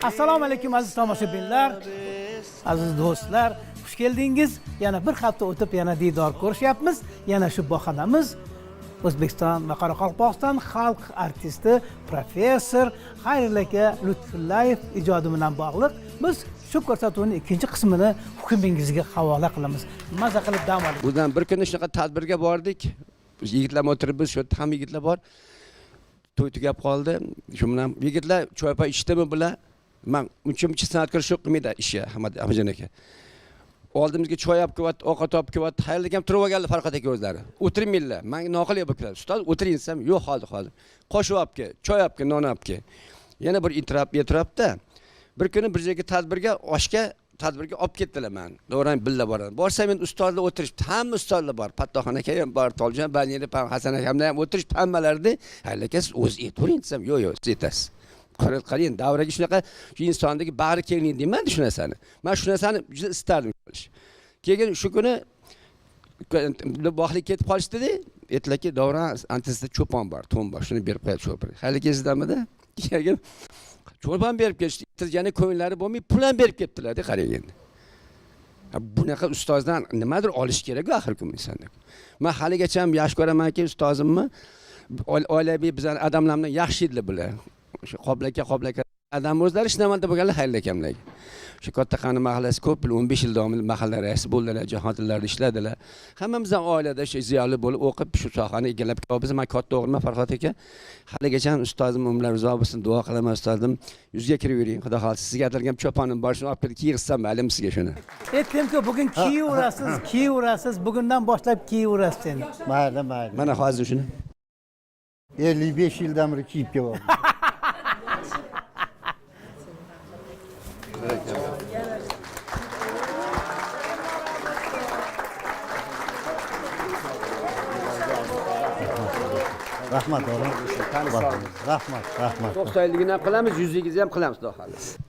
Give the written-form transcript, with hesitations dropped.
Assalomu alaykum aziz tomoshabinlar, aziz do'stlar, xush keldingiz. Yana bir hafta o'tib yana diydor ko'rishyapmiz. Yana shu bahonamiz O'zbekiston va Qoraqalpog'iston xalq artisti professor Xayrilla aka Lutfullayev ijodi bilan bog'liq. Biz shu ko'rsatuvning ikkinchi qismini hukmingizga havola qilamiz. Maza qilib dam oling. Bundan bir kuni shunaqa tadbirga bordik. Yigitlar o'tirib biz shu ham yigitlar bor. To'y tugab qoldi. Shu bilan yigitlar choypa ichdimi bular? Men uncha san'atkor shu qilmaydi ishi Ahmadjon aka. Oldimizga choy olib kelib, ovqat olib kelib, tayyorlik ham turib olganlar Farqat aka o'zlari. O'tirmanglar. Menga noqulay bo'lib keladi. Ustoz o'tiring desam, yo'q hozir. Qoshiq olib kel, choy olib kel, non olib kel. Yana bir e'tirofda bir kuni bir joyga tadbirga olib ketdilar meni. Do'rang billa boradi. Borsam men ustozlar o'tirishibdi. Hamma ustozlar bor. Pattoxon aka ham bor, Toljon, Baniyli, Hasan akamlar ham o'tirishibdi hammalarida. Aka siz o'zi aytavering desam, yo'q, siz aytasiz. Qarang, davraga shunaqa shu insondagi bag'ri kenglik deyman-da shu narsani. Men shu narsani juda istardim qilish. Keyin shu kuni bog'lik ketib qolishdi-da, aytdilarki, davra antisida cho'pon bor, to'n bor, shuni berib qo'yib cho'pon. Hali kezdamida? Keyin cho'pon berib ketishdi. Yana ko'nglari bo'lmay, pul ham berib ketdilar-da, qarang endi. Bunaqa ustozdan nimadir olish kerak-ku axir kun insonda. Men haligacha ham yaxshi ko'ramanki, ustozimni oilaviy bizlar odamlarni yaxshi edilar bular. Shu qoblaka adam o'zlari ishlamanda bo'lganlar Xayrilla akamlarga. Shu Kattaqani mahallasi ko'p yil 15 yil davomida mahalla raisi bo'ldilar, jahon tillarida ishladilar. Hammamizdan oilada shu ziyoli bo'lib o'qib shu sohani egallab biz men katta o'g'lim Farqat aka. Haligacha ustozim umrlar rizo bo'lsin, duo qilaman ustozim. Yuzga kirib yuring, xudo xohlasa. Sizga atalgan cho'ponim bor, shuni olib kelib kiygirsam maylim sizga shuni. Aytdimki, bugun kiyaverasiz, bugundan boshlab kiyaverasiz endi. Mayli. Mana hozir shuni 55 yildan beri kiyib kelyapman. Rahmat oğlum. Rahmat. 90 yilligini ham qilamiz, 100ligingizni ham qilamiz, xudo xohlasa.